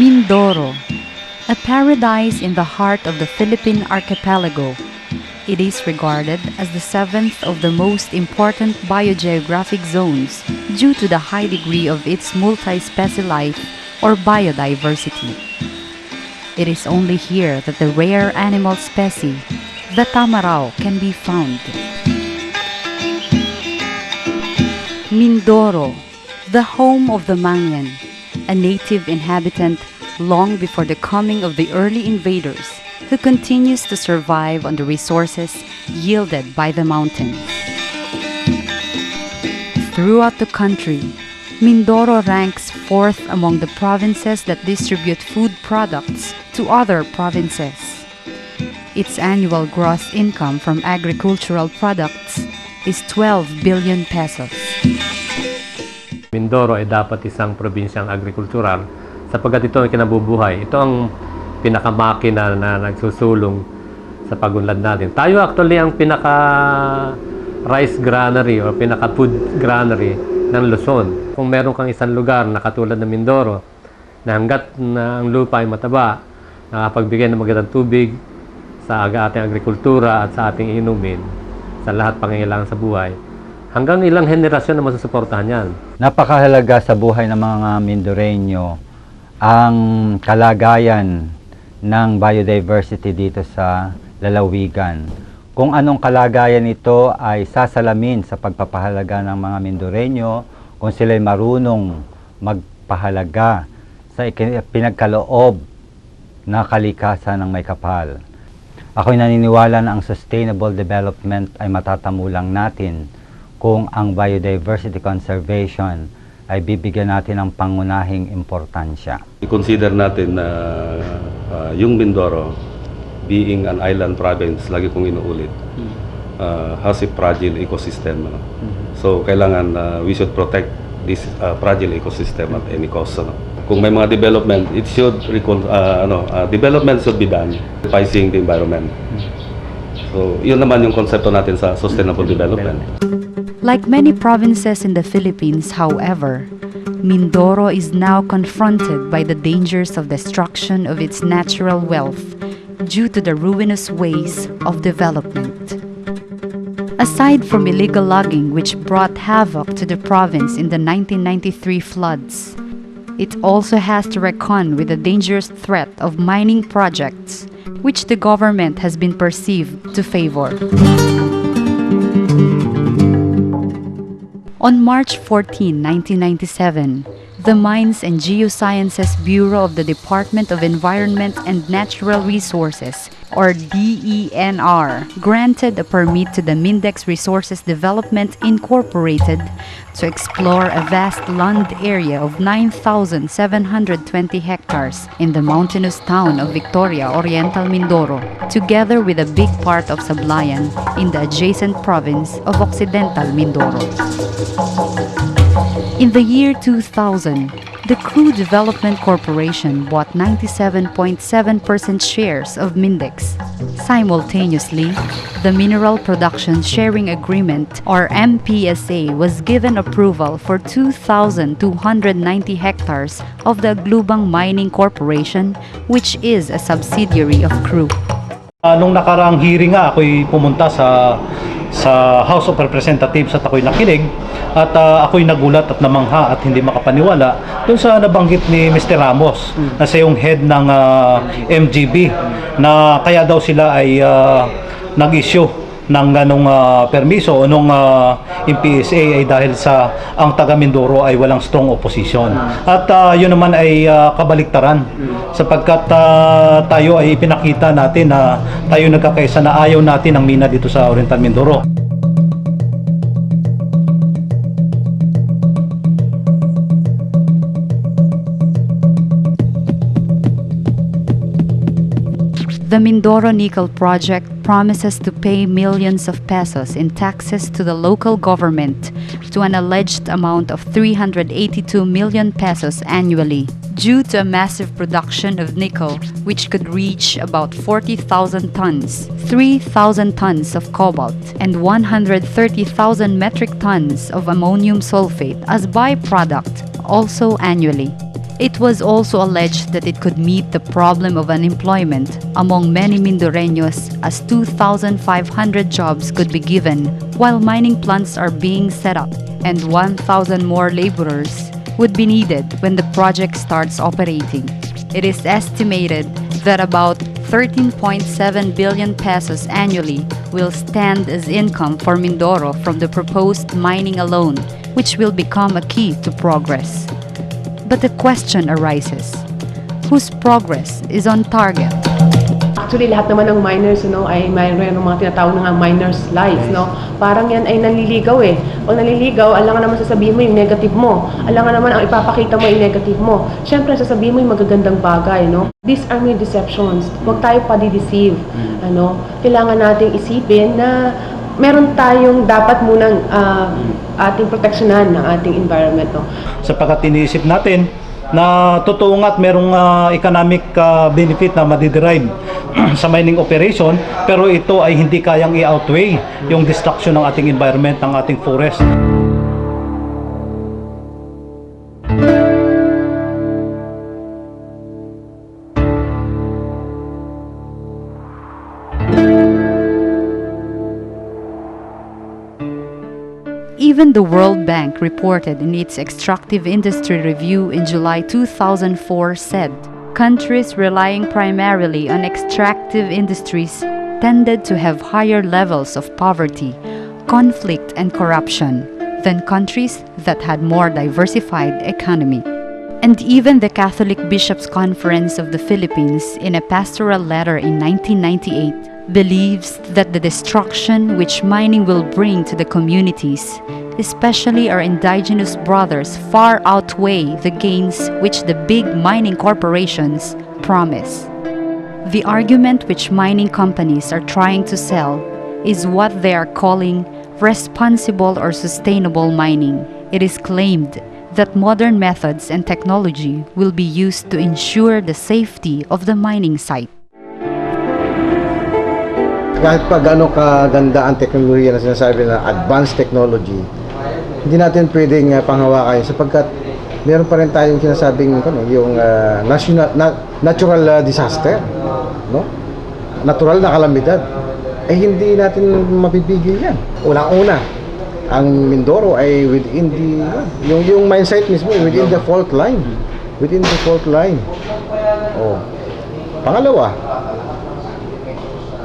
Mindoro, a paradise in the heart of the Philippine archipelago. It is regarded as the seventh of the most important biogeographic zones due to the high degree of its multi-species life or biodiversity. It is only here that the rare animal species, the tamarao, can be found. Mindoro, the home of the Mangyan, a native inhabitant long before the coming of the early invaders, who continues to survive on the resources yielded by the mountains. Throughout the country, Mindoro ranks fourth among the provinces that distribute food products to other provinces. Its annual gross income from agricultural products is 12 billion pesos. Mindoro ay dapat isang probinsyang agrikultural sapagkat ito ang kinabubuhay. Ito ang pinakamakina na nagsusulong sa pagunlad natin. Tayo actually ang pinaka-rice granary o pinaka-food granary ng Luzon. Kung meron kang isang lugar na katulad ng Mindoro na hanggat na ang lupa ay mataba, nakapagbigay ng magandang tubig sa ating agrikultura at sa ating inumin, sa lahat pangangailangan sa buhay, hanggang ilang henerasyon na masusuportahan yan. Napakahalaga sa buhay ng mga Mindoreño ang kalagayan ng biodiversity dito sa lalawigan. Kung anong kalagayan ito ay sasalamin sa pagpapahalaga ng mga Mindoreño, kung sila'y marunong magpahalaga sa pinagkaloob na kalikasan ng may kapal. Ako'y naniniwala na ang sustainable development ay matatamo lang natin kung ang biodiversity conservation ay bibigyan natin ng pangunahing importansya. I-consider natin na yung Mindoro, being an island province, lagi kong inuulit, has a fragile ecosystem. So, kailangan we should protect this fragile ecosystem at any cost. Kung may mga development, it should development should be done by seeing the environment. So, yun naman yung konsepto natin sa sustainable development. Like many provinces in the Philippines, however, Mindoro is now confronted by the dangers of destruction of its natural wealth due to the ruinous ways of development. Aside from illegal logging, which brought havoc to the province in the 1993 floods, it also has to reckon with the dangerous threat of mining projects, which the government has been perceived to favor. On March 14, 1997, the Mines and Geosciences Bureau of the Department of Environment and Natural Resources, or DENR, granted a permit to the Mindex Resources Development Incorporated to explore a vast land area of 9,720 hectares in the mountainous town of Victoria, Oriental Mindoro, together with a big part of Sablayan in the adjacent province of Occidental Mindoro. In the year 2000, the Crew Development Corporation bought 97.7% shares of Mindex. Simultaneously, the Mineral Production Sharing Agreement, or MPSA, was given approval for 2,290 hectares of the Glubang Mining Corporation, which is a subsidiary of Crew. Nung nakaraang hearing nga, ako'y pumunta sa House of Representatives at ako'y nakinig at ako'y nagulat at namangha at hindi makapaniwala dun sa nabanggit ni Mr. Ramos na siya yung head ng MGB na kaya daw sila ay nag-issue ng ganong permiso o nung MPSA ay dahil sa ang taga Mindoro ay walang strong opposition. At yun naman ay kabaliktaran sapagkat tayo ay ipinakita natin na tayo nagkakaisa na ayaw natin ang mina dito sa Oriental Mindoro. The Mindoro Nickel Project promises to pay millions of pesos in taxes to the local government to an alleged amount of 382 million pesos annually due to a massive production of nickel which could reach about 40,000 tons, 3,000 tons of cobalt, and 130,000 metric tons of ammonium sulfate as byproduct also annually. It was also alleged that it could meet the problem of unemployment among many Mindoreños, as 2,500 jobs could be given while mining plants are being set up, and 1,000 more laborers would be needed when the project starts operating. It is estimated that about 13.7 billion pesos annually will stand as income for Mindoro from the proposed mining alone, which will become a key to progress. But the question arises, whose progress is on target? Actually, lahat naman ng miners, ay mayroon ng mga tinatawag na nga miner's life, Parang yan ay naliligaw eh. Pag naliligaw, alangan naman sasabihin mo yung negative mo. Alangan naman ang ipapakita mo yung negative mo. Siyempre, sasabihin mo yung magagandang bagay, These are mere deceptions. Huwag tayo pa-deceive, Kailangan nating isipin na meron tayong dapat munang ating proteksyonan ng ating environment, Sapagkat iniisip natin na totoo nga't merong economic benefit na madiderive sa mining operation, pero ito ay hindi kayang i-outweigh yung destruction ng ating environment, ng ating forest. Even the World Bank reported in its Extractive Industry Review in July 2004 said countries relying primarily on extractive industries tended to have higher levels of poverty, conflict, and corruption than countries that had more diversified economy. And even the Catholic Bishops' Conference of the Philippines, in a pastoral letter in 1998, believes that the destruction which mining will bring to the communities, especially our indigenous brothers, far outweigh the gains which the big mining corporations promise. The argument which mining companies are trying to sell is what they are calling responsible or sustainable mining. It is claimed that modern methods and technology will be used to ensure the safety of the mining site. Kahit pa gaano kaganda ang teknolohiya na sinasabi na advanced technology, hindi natin pwedeng panghawakan sapagkat meron pa rin tayong sinasabing yung natural disaster, natural na kalamidad. Hindi natin mapipigil yan. Unang-una, ang Mindoro ay within the yung mine site mismo within the fault line. Within the fault line. Pangalawa,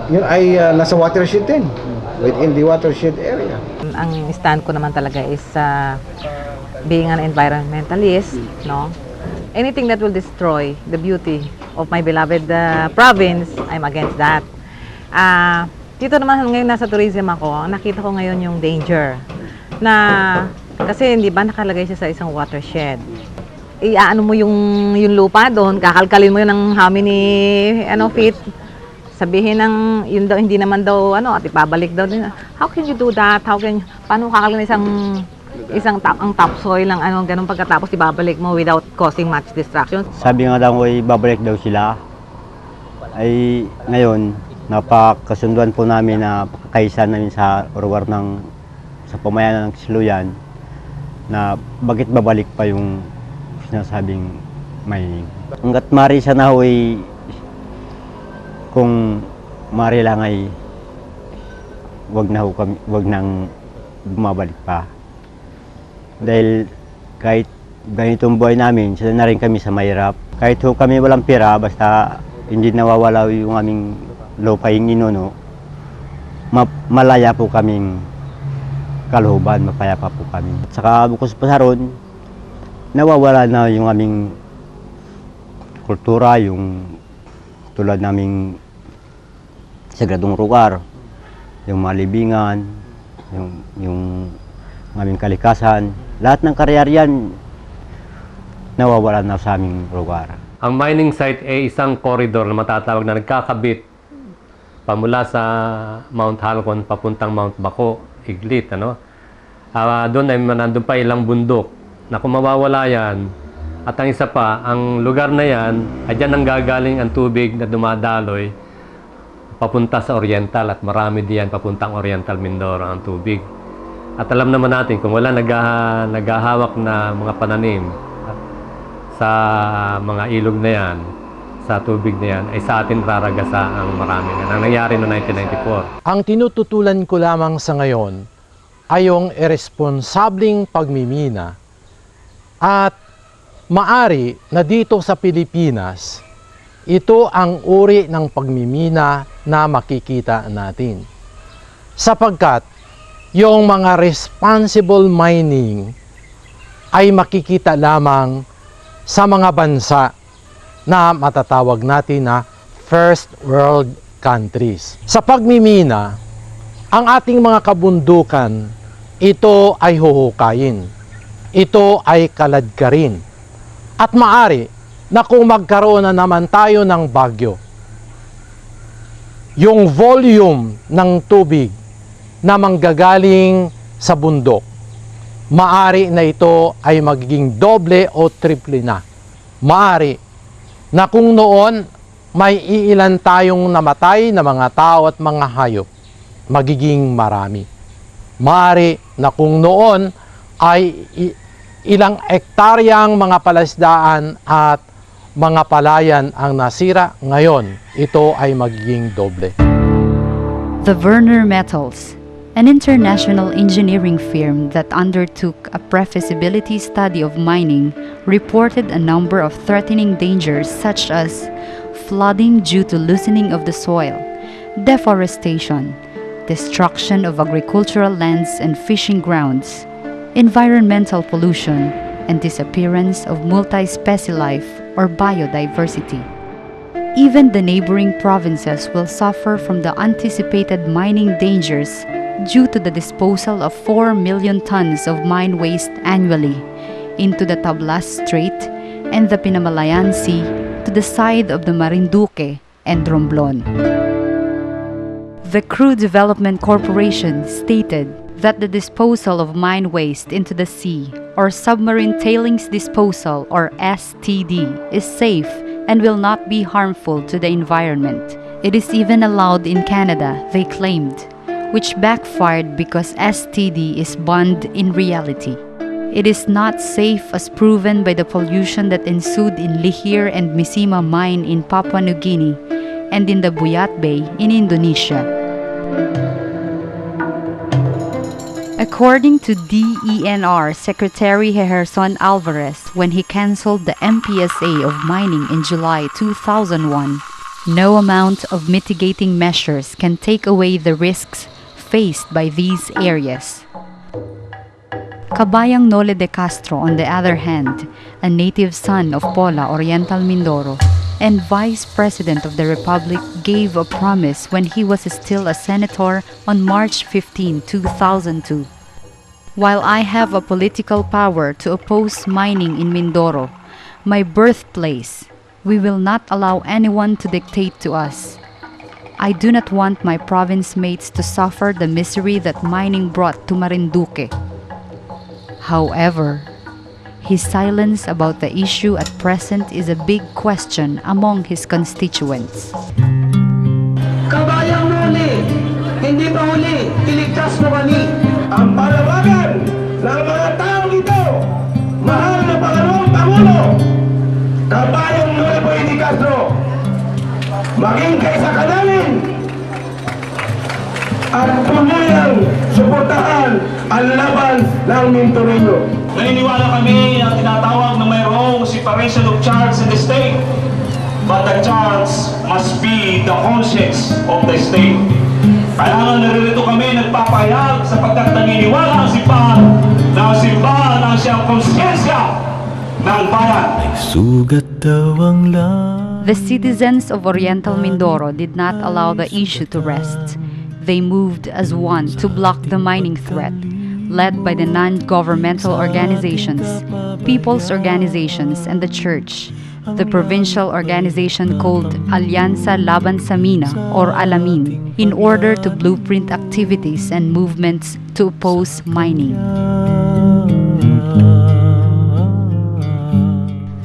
yun ay nasa watershed din, within the watershed area. Ang stand ko naman talaga is being an environmentalist, Anything that will destroy the beauty of my beloved province, I'm against that. Dito naman ngayon nasa tourism ako, nakita ko ngayon yung danger na kasi hindi ba nakalagay siya sa isang watershed. Iaano mo yung lupa doon, kakalkalin mo yun ng how many feet. Sabihin ng yun daw hindi naman daw at ipabalik daw din. How can you do that? Paano kakalin isang ang topsoil ng ganun pagkatapos ibabalik mo without causing much destruction? Sabi nga daw ay babalik daw sila. Ay ngayon napakasunduan po namin na pakakaisa namin sa lugar sa pamayanan ng Siluyan na bakit babalik pa yung sinasabing mining. Hanggat mari sa nahoy kung mari lang ay wag nang bumabalik pa. Dahil kahit ganitong buhay namin, sila na rin kami sa mahirap. Kahit kami walang pera, basta hindi nawawala yung aming lupaing inuno, malaya po kaming kalooban, mapayapa po kami. At saka bukod pa sa ron, nawawala na yung aming kultura, yung tulad naming sagradong lugar, yung malibingan, yung aming kalikasan, lahat ng karyariyan nawawala na sa aming lugar. Ang mining site ay isang corridor na matatawag na nagkakabit pamula sa Mount Halcon papuntang Mount Bako, Iglit, doon ay nandun pa ilang bundok na kung mawawala yan, at ang isa pa, ang lugar na yan, ay dyan ang gagaling ang tubig na dumadaloy papunta sa Oriental at marami diyan papuntang Oriental Mindoro ang tubig. At alam naman natin kung wala naghahawak na mga pananim sa mga ilog na yan, sa tubig na yan, ay sa atin raragasa ang marami na. Ang nangyari noong 1994. Ang tinututulan ko lamang sa ngayon ay yung irresponsableng pagmimina at maari na dito sa Pilipinas, ito ang uri ng pagmimina na makikita natin. Sapagkat yung mga responsible mining ay makikita lamang sa mga bansa na matatawag natin na first world countries. Sa pagmimina, ang ating mga kabundukan, ito ay huhukayin. Ito ay kaladkarin. At maari na kung magkaroon na naman tayo ng bagyo, yung volume ng tubig na manggagaling sa bundok, maari na ito ay magiging doble o triple na. Maari na kung noon may iilan tayong namatay na mga tao at mga hayop, magiging marami. Maari na kung noon ay ilang ektaryang mga palasdaan at mga palayan ang nasira, ngayon ito ay magiging doble. The Werner Metals, an international engineering firm that undertook a pre-feasibility study of mining, reported a number of threatening dangers such as flooding due to loosening of the soil, deforestation, destruction of agricultural lands and fishing grounds, environmental pollution, and disappearance of multi-species life or biodiversity. Even the neighboring provinces will suffer from the anticipated mining dangers due to the disposal of 4 million tons of mine waste annually into the Tablas Strait and the Pinamalayan Sea to the side of the Marinduque and Romblon. The Crew Development Corporation stated that the disposal of mine waste into the sea or submarine tailings disposal or STD is safe and will not be harmful to the environment. It is even allowed in Canada, they claimed, which backfired because STD is banned in reality. It is not safe as proven by the pollution that ensued in Lihir and Misima mine in Papua New Guinea and in the Buyat Bay in Indonesia. According to DENR Secretary Gerson Alvarez, when he cancelled the MPSA of mining in July 2001, no amount of mitigating measures can take away the risks faced by these areas. Kabayang Nole de Castro, on the other hand, a native son of Pola, Oriental Mindoro, and Vice President of the Republic, gave a promise when he was still a senator on March 15, 2002. While I have a political power to oppose mining in Mindoro, my birthplace, we will not allow anyone to dictate to us. I do not want my province mates to suffer the misery that mining brought to Marinduque. However, his silence about the issue at present is a big question among his constituents. Kabayang huli, hindi pa huli, iligtas mo kami ang palawagan ng mga taong ito. Mahal na Pangulong Pangulo, Kabayang Noel de Castro, maging kaysa ka namin at tuluyang suportahan ang laban ng Mindoro. Naniniwala kami ang tinatawag na mayroong separation of church and the state, but the church must be the conscience of the state. Kaya nga naririto kami nagpapahayag sapagkat naniniwala ang simbahan na ang simbahan ang siyang konsyensya ng bayan. Sugat daw ang lahat. The citizens of Oriental Mindoro did not allow the issue to rest. They moved as one to block the mining threat, led by the non-governmental organizations, people's organizations, and the church. The provincial organization called Alianza Laban sa Mina or Alamin, in order to blueprint activities and movements to oppose mining.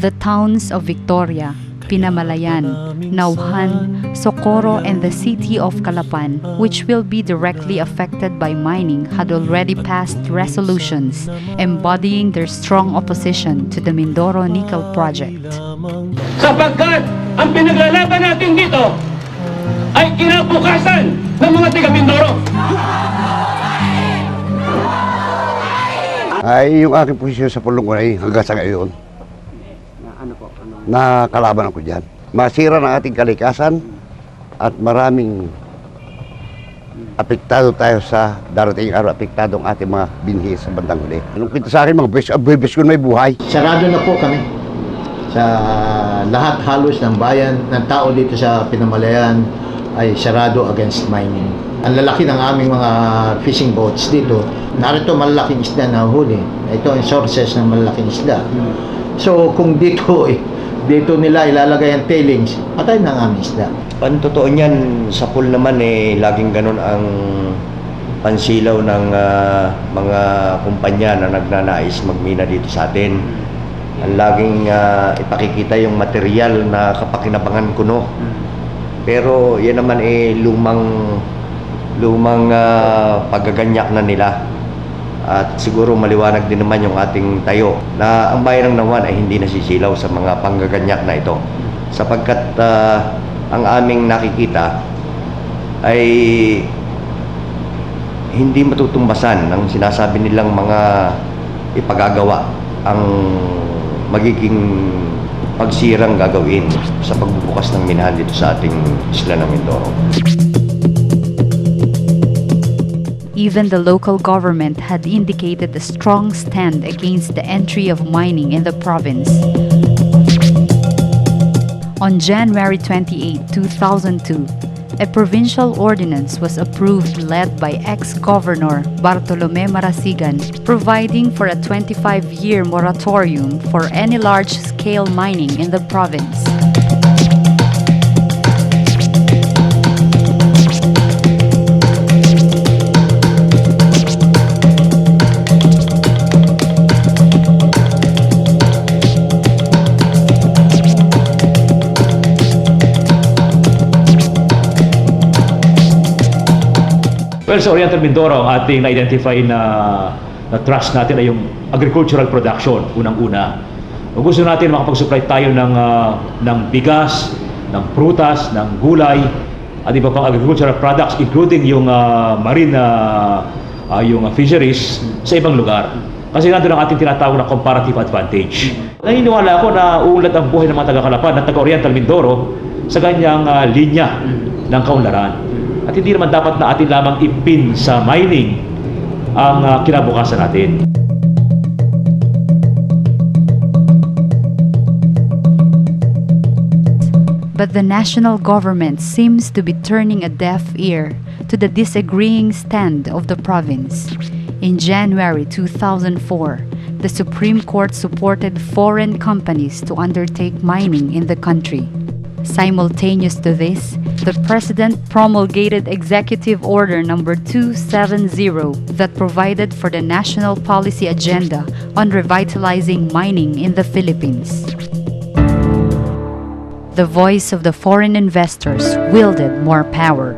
The towns of Victoria, Pinamalayan, Nauhan, Socorro, and the city of Calapan, which will be directly affected by mining, had already passed resolutions embodying their strong opposition to the Mindoro Nickel Project. Sapagkat ang pinaglalaban natin dito ay kinabukasan ng mga taga Mindoro. Ay, yung aking posisyon sa pulong ay hanggang sa ngayon. Na kalaban ako dyan. Masira ng ating kalikasan at maraming apektado tayo sa darating araw, apektado ang ating mga binhi sa bandang huli. Anong kwento sa akin, mga bes ko may buhay. Sarado na po kami sa lahat halos ng bayan, ng tao dito sa Pinamalayan ay sarado against mining. Ang lalaki ng aming mga fishing boats dito, narito malalaking isda na huli. Ito ang sources ng malalaking isda. So kung dito nila ilalagay ang tailings, patay na ang aming isda. Totoo niyan, sa pool naman laging ganun ang pansilaw ng mga kumpanya na nagnanais magmina dito sa atin. Ang laging ipakikita yung material na kapakinabangan kuno. Pero yan naman lumang paggaganyak na nila. At siguro maliwanag din naman yung ating tayo na ang bayan ng Nauhan ay hindi nasisilaw sa mga panggaganyak na ito. Sapagkat ang aming nakikita ay hindi matutumbasan ng sinasabi nilang mga ipagagawa ang magiging pagsirang gagawin sa pagbubukas ng minahan dito sa ating isla ng Mindoro. Even the local government had indicated a strong stand against the entry of mining in the province. On January 28, 2002, a provincial ordinance was approved led by ex-governor Bartolome Marasigan, providing for a 25-year moratorium for any large-scale mining in the province. Well, sa Oriental Mindoro, ang ating na-identify na trust natin ay yung agricultural production, unang-una. Kung gusto natin makapag-supply tayo ng bigas, ng prutas, ng gulay, at iba pang agricultural products, including yung marine, yung fisheries, sa ibang lugar. Kasi nandun ang ating tinatawag na comparative advantage. Naniniwala ako na uunlad ang buhay ng mga taga-Calapan at taga-Oriental Mindoro sa ganyang linya ng kaunlaran. At hindi naman dapat na atin lamang ipin sa mining ang kinabukasan natin. But the national government seems to be turning a deaf ear to the disagreeing stand of the province. In January 2004, the Supreme Court supported foreign companies to undertake mining in the country. Simultaneous to this, the President promulgated Executive Order Number 270 that provided for the national policy agenda on revitalizing mining in the Philippines. The voice of the foreign investors wielded more power.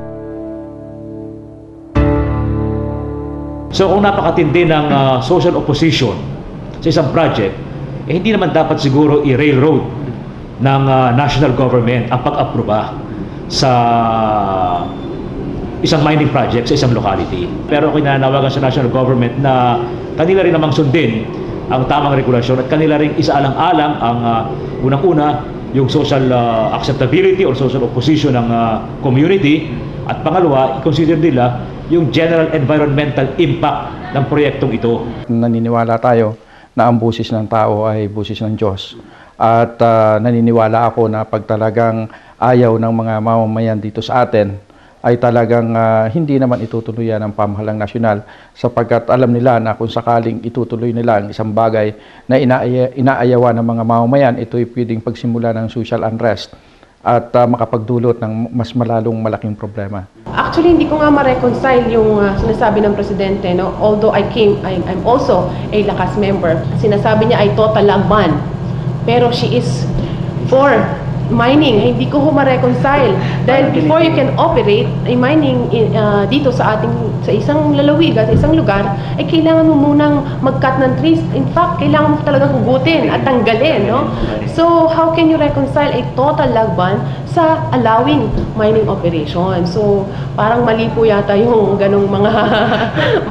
So kung napakatindi ng social opposition sa isang project, hindi naman dapat siguro i-railroad ng national government ang pag-aproba sa isang mining project sa isang locality. Pero ako nananawagan sa national government na kanila rin namang sundin ang tamang regulasyon at kanila rin isaalang-alang ang unang-una yung social acceptability or social opposition ng community at pangalawa, i-consider nila yung general environmental impact ng proyektong ito. Naniniwala tayo na ang busis ng tao ay busis ng Diyos. At naniniwala ako na pag talagang ayaw ng mga mamamayan dito sa atin, ay talagang hindi naman itutuluyan ng pamahalang nasyonal sapagkat alam nila na kung sakaling itutuloy nila ang isang bagay na inaayawan ng mga mamamayan, ito ay pwedeng pagsimula ng social unrest at makapagdulot ng mas malalong malaking problema. Actually, hindi ko nga ma-reconcile yung sinasabi ng Presidente, no? Although I'm also a Lakas member. Sinasabi niya ay total ban. Pero she is for mining, hindi ko ma-reconcile. Dahil before you can operate a mining dito sa isang lalawigan, sa isang lugar, ay kailangan mo munang mag-cut ng trees. In fact, kailangan mo talagang hugutin at tanggalin, no? So, how can you reconcile a total lagban sa allowing mining operation? So, parang mali po yata yung ganong mga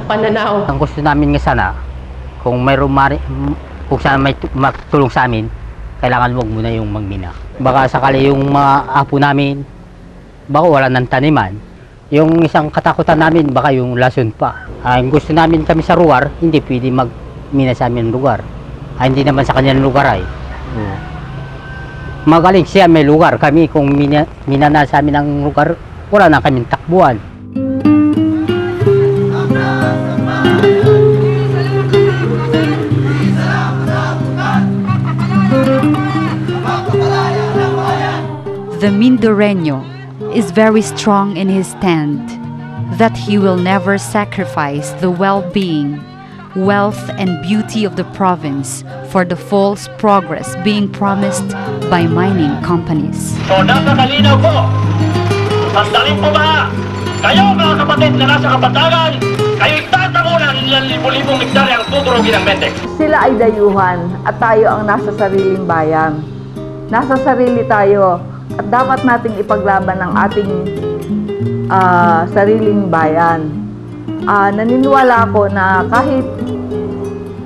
pananaw. Ang gusto namin nga sana, kung kung sana may matulong sa amin, kailangan wag muna yung magmina. Baka sakali yung mga apo namin, baka wala ng taniman. Yung isang katakutan namin, baka yung lason pa. Ang gusto namin kami sa lugar, hindi pwede magmina sa amin lugar. Hindi naman sa kanyang lugar ay. Magaling siya may lugar. Kami kung mina na sa amin ang lugar, wala na kaming takbuhan. The Mindoreño is very strong in his stand that he will never sacrifice the well-being, wealth, and beauty of the province for the false progress being promised by mining companies. So napakalinaw po, sandalin po ba, kayo mga kapatid na nasa kapatagan, kayo'y tatamunan ng libo-libong hektare ang tuturugin ng Mente. Sila ay dayuhan at tayo ang nasa sariling bayan. Nasa sarili tayo at dapat nating ipaglaban ang ating sariling bayan. Naniniwala ako na kahit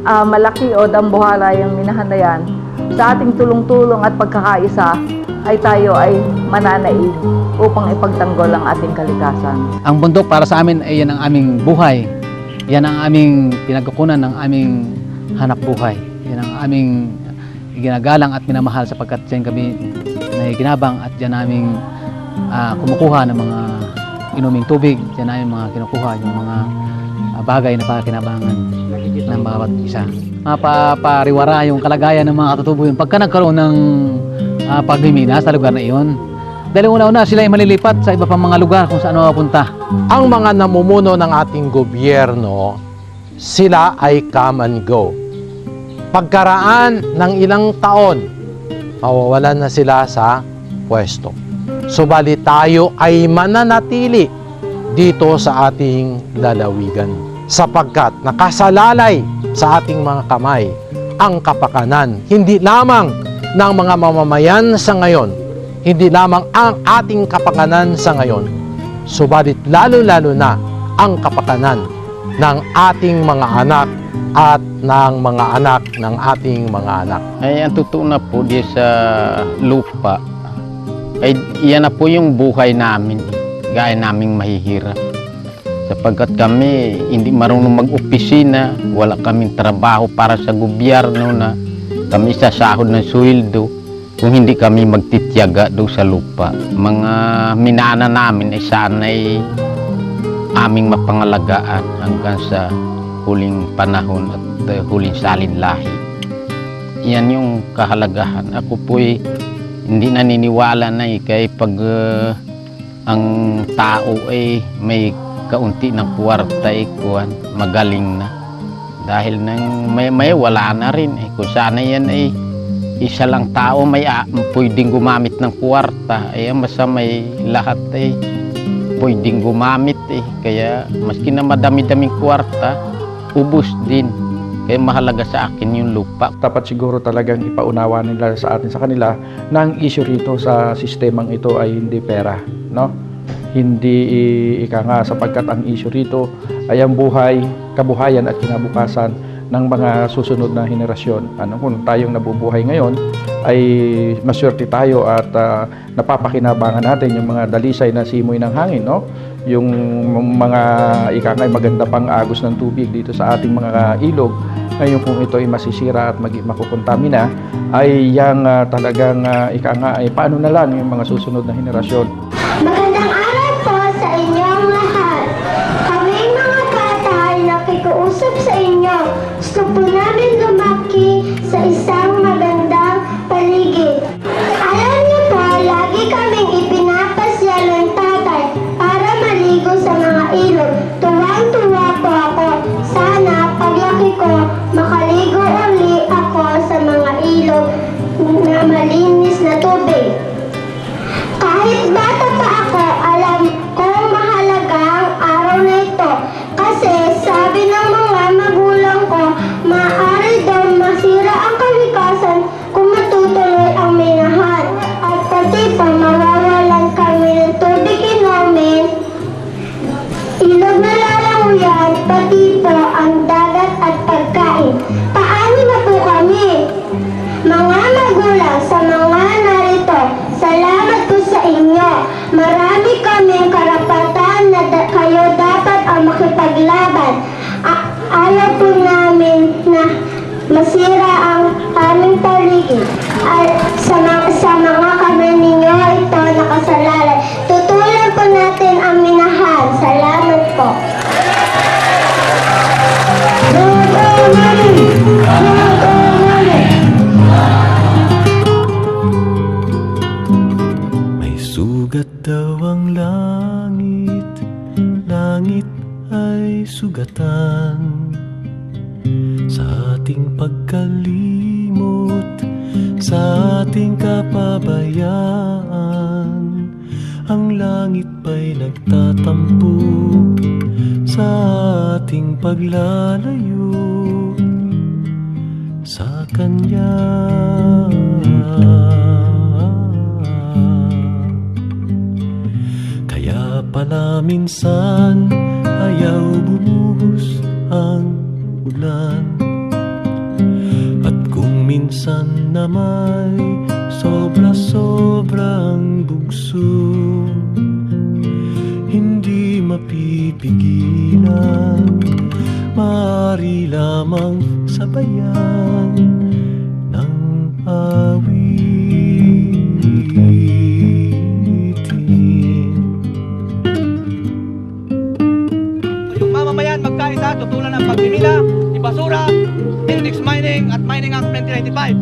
malaki o dambuhala yung minahan na yan, sa ating tulong-tulong at pagkakaisa ay tayo ay mananaig upang ipagtanggol ang ating kalikasan. Ang bundok para sa amin ay yan ang aming buhay. Yan ang aming pinagkukunan ng aming hanap buhay. Yan ang aming ginagalang at minamahal sapagkat diyan kami nakikinabang at diyan namin kumukuha ng mga inuming tubig, diyan namin mga kinukuha yung mga bagay na pakinabangan ng bawat isa. Mapapariwara yung kalagayan ng mga katutubo yun pagka nagkaroon ng pagmimina sa lugar na iyon. Dahil una-una sila ay malilipat sa iba pang mga lugar kung saan mapunta. Ang mga namumuno ng ating gobyerno, sila ay come and go. Pagkaraan ng ilang taon, mawawalan na sila sa pwesto. Subalit tayo ay mananatili dito sa ating lalawigan sapagkat nakasalalay sa ating mga kamay ang kapakanan, hindi lamang ng mga mamamayan sa ngayon, hindi lamang ang ating kapakanan sa ngayon, subalit lalo-lalo na ang kapakanan ng ating mga anak at ng mga anak ng ating mga anak. Ay, ang totoo na po di sa lupa, ay iyan na po yung buhay namin, gaya naming mahihirap. Sapagkat kami hindi marunong mag-opisina, wala kaming trabaho para sa gobyerno na kami sasahod ng sweldo kung hindi kami magtitiyaga doon sa lupa. Mga minana namin ay sana'y aming mapangalagaan hanggang sa huling panahon at huling salinlahi. Yan yung kahalagahan. Ako po'y hindi naniniwala na kaya pag ang tao ay may kaunti ng kwarta magaling na. Dahil nang may wala na rin kung sana yan ay isa lang tao may pwedeng gumamit ng kwarta ay basta may lahat ay pwedeng gumamit kaya maski na madami-daming kwarta ubos din. Kaya mahalaga sa akin yung lupa. Dapat siguro talagang ipaunawa nila sa atin sa kanila na ang issue rito sa sistemang ito ay hindi pera, no? Hindi ika nga sapagkat ang issue rito ay ang buhay, kabuhayan at kinabukasan ng mga susunod na henerasyon. Kung tayong nabubuhay ngayon ay maswerte tayo at napapakinabangan natin yung mga dalisay na simoy ng hangin, no? Yung mga ika nga maganda pang agos ng tubig dito sa ating mga ilog. Ngayon kung ito ay masisira at makukontamina ay yang talagang ika nga ay paano na lang yung mga susunod na henerasyon. Magandang araw po sa inyong lahat. Kami mga bata ay nakikiusap sa inyo. Gusto po namin lumaki sa isang magandang paligid. Alam niyo po, lagi kaming ipinapasya ng tatay para maligo sa mga ilog. Tuwang-tuwa po ako. Sana paglaki ko, makaligo uli ako sa mga ilog na malinis na tubig. magulang, sa mga narito, salamat po sa inyo. Marami kaming karapatan na kayo dapat ang makipaglaban. Ayaw po namin na masira ang aming paligid. Sa mga kamay ninyo ito nakasalalay. Tutulan po natin ang minahal. Salamat po. May sugat daw ang langit, langit ay sugatan. Sa ating pagkalimot, sa ating kapabayaan, ang langit ba'y nagtatampo sa ating paglalayo sa Kanya. Kaya pala minsan ayaw bumuhos ang ulan, at kung minsan na may sobra-sobrang bugso, hindi mapipigilan, maaari lamang sabayan ng awitin. Yung mamamayan magkaisa, tutulan ng pagmimina, ibasura, Index Mining at Mining Act 2095.